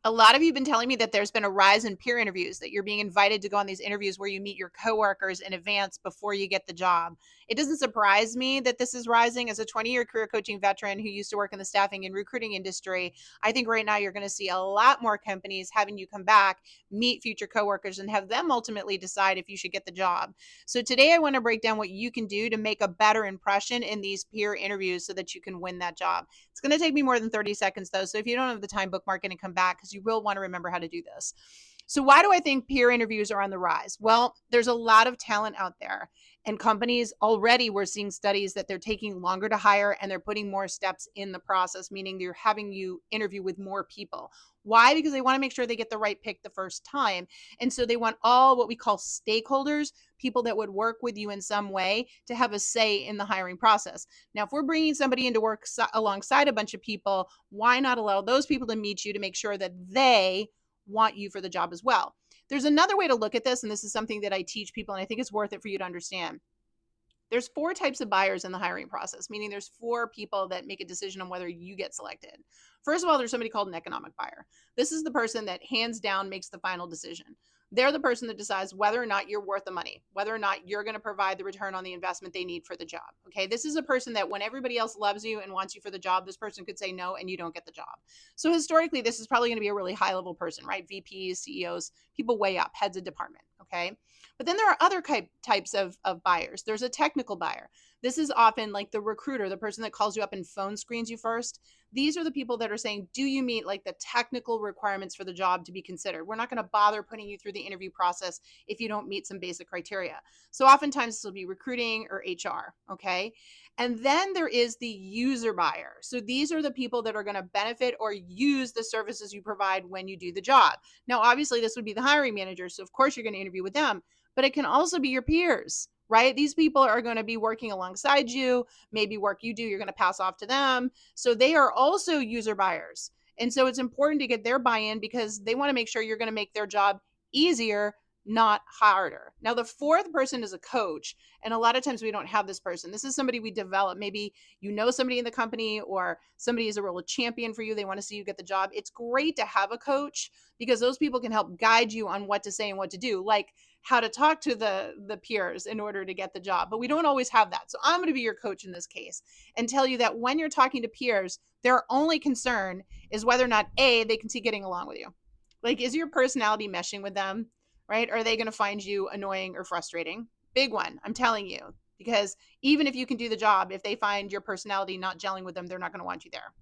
A lot of you have been telling me that there's been a rise in peer interviews, that you're being invited to go on these interviews where you meet your coworkers in advance before you get the job. It doesn't surprise me that this is rising. As a 20-year career coaching veteran who used to work in the staffing and recruiting industry, I think right now you're going to see a lot more companies having you come back, meet future coworkers, and have them ultimately decide if you should get the job. So today I want to break down what you can do to make a better impression in these peer interviews so that you can win that job. It's going to take me more than 30 seconds though. So if you don't have the time, bookmark it and come back because you will want to remember how to do this. So why do I think peer interviews are on the rise? Well, there's a lot of talent out there, and companies already, we're seeing studies that they're taking longer to hire and they're putting more steps in the process, meaning they're having you interview with more people. Why? Because they want to make sure they get the right pick the first time. And so they want all what we call stakeholders, people that would work with you in some way, to have a say in the hiring process. Now, if we're bringing somebody into work alongside a bunch of people, why not allow those people to meet you to make sure that they want you for the job as well? There's another way to look at this, and this is something that I teach people, and I think it's worth it for you to understand. There's 4 types of buyers in the hiring process, meaning there's 4 people that make a decision on whether you get selected. First of all, there's somebody called an economic buyer. This is the person that hands down makes the final decision. They're the person that decides whether or not you're worth the money, whether or not you're going to provide the return on the investment they need for the job. Okay. This is a person that when everybody else loves you and wants you for the job, this person could say no and you don't get the job. So historically, this is probably going to be a really high level person, right? VPs, CEOs, people way up, heads of department. Okay. But then there are other types of buyers. There's a technical buyer. This is often like the recruiter, the person that calls you up and phone screens you first. These are the people that are saying, do you meet like the technical requirements for the job to be considered? We're not going to bother putting you through the interview process if you don't meet some basic criteria. So oftentimes this will be recruiting or HR. Okay. And then there is the user buyer. So these are the people that are going to benefit or use the services you provide when you do the job. Now, obviously, this would be the hiring manager. So of course you're going to interview with them, but it can also be your peers, right? These people are going to be working alongside you. Maybe work you do, you're going to pass off to them. So they are also user buyers. And so it's important to get their buy-in because they want to make sure you're going to make their job easier, not harder. Now, the 4th person is a coach. And a lot of times we don't have this person. This is somebody we develop. Maybe you know somebody in the company or somebody is a real champion for you. They want to see you get the job. It's great to have a coach because those people can help guide you on what to say and what to do, like how to talk to the peers in order to get the job. But we don't always have that. So I'm going to be your coach in this case and tell you that when you're talking to peers, their only concern is whether or not A, they can see getting along with you. Like, is your personality meshing with them? Right? Are they going to find you annoying or frustrating? Big one, I'm telling you, because even if you can do the job, if they find your personality not gelling with them, they're not going to want you there.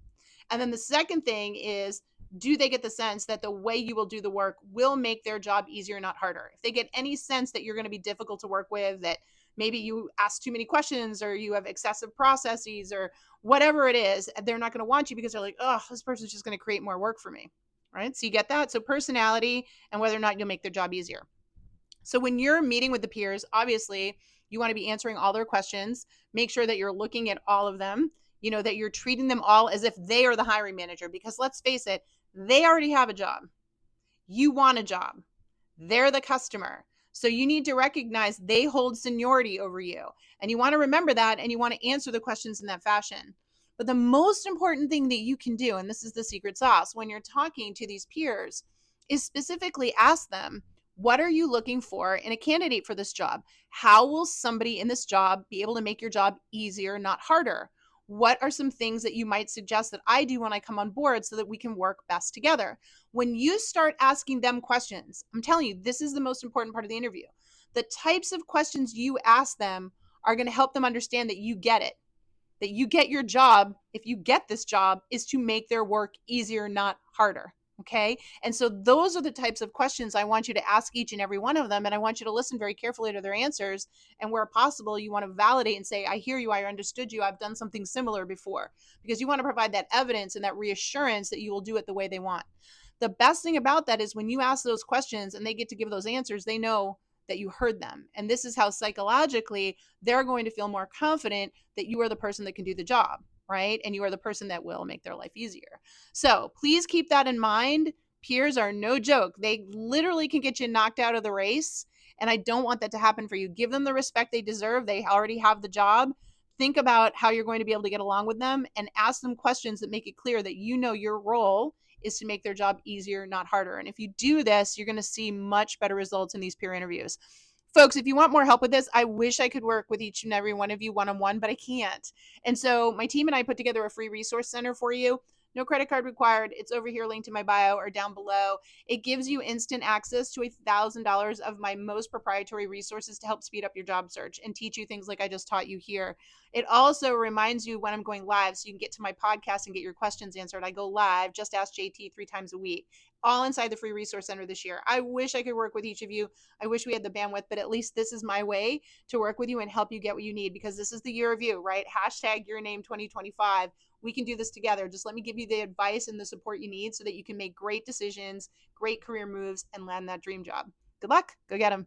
And then the second thing is, do they get the sense that the way you will do the work will make their job easier, not harder? If they get any sense that you're going to be difficult to work with, that maybe you ask too many questions or you have excessive processes or whatever it is, they're not going to want you because they're like, oh, this person's just going to create more work for me. Right? So you get that. So personality and whether or not you'll make their job easier. So when you're meeting with the peers, obviously you want to be answering all their questions. Make sure that you're looking at all of them, that you're treating them all as if they are the hiring manager, because let's face it, they already have a job. You want a job. They're the customer. So you need to recognize they hold seniority over you. And you want to remember that, and you want to answer the questions in that fashion. But the most important thing that you can do, and this is the secret sauce, when you're talking to these peers, is specifically ask them, what are you looking for in a candidate for this job? How will somebody in this job be able to make your job easier, not harder? What are some things that you might suggest that I do when I come on board so that we can work best together? When you start asking them questions, I'm telling you, this is the most important part of the interview. The types of questions you ask them are going to help them understand that you get it. That you get your job, if you get this job, is to make their work easier, not harder. Okay. And so those are the types of questions I want you to ask each and every one of them. And I want you to listen very carefully to their answers. And where possible, you want to validate and say, I hear you, I understood you, I've done something similar before. Because you want to provide that evidence and that reassurance that you will do it the way they want. The best thing about that is when you ask those questions and they get to give those answers, they know that you heard them. And this is how psychologically they're going to feel more confident that you are the person that can do the job, right? And you are the person that will make their life easier. So please keep that in mind. Peers are no joke. They literally can get you knocked out of the race. And I don't want that to happen for you. Give them the respect they deserve. They already have the job. Think about how you're going to be able to get along with them and ask them questions that make it clear that you know your role is to make their job easier, not harder. And if you do this, you're going to see much better results in these peer interviews. Folks, if you want more help with this, I wish I could work with each and every one of you one-on-one, but I can't. And so my team and I put together a free resource center for you. No credit card required. It's over here linked in my bio or down below. It gives you instant access to $1,000 of my most proprietary resources to help speed up your job search and teach you things like I just taught you here. It also reminds you when I'm going live so you can get to my podcast and get your questions answered. I go live, just ask JT 3 times a week, all inside the free resource center this year. I wish I could work with each of you. I wish we had the bandwidth, but at least this is my way to work with you and help you get what you need, because this is the year of you, right? Hashtag your name 2025. We can do this together. Just let me give you the advice and the support you need so that you can make great decisions, great career moves, and land that dream job. Good luck. Go get them.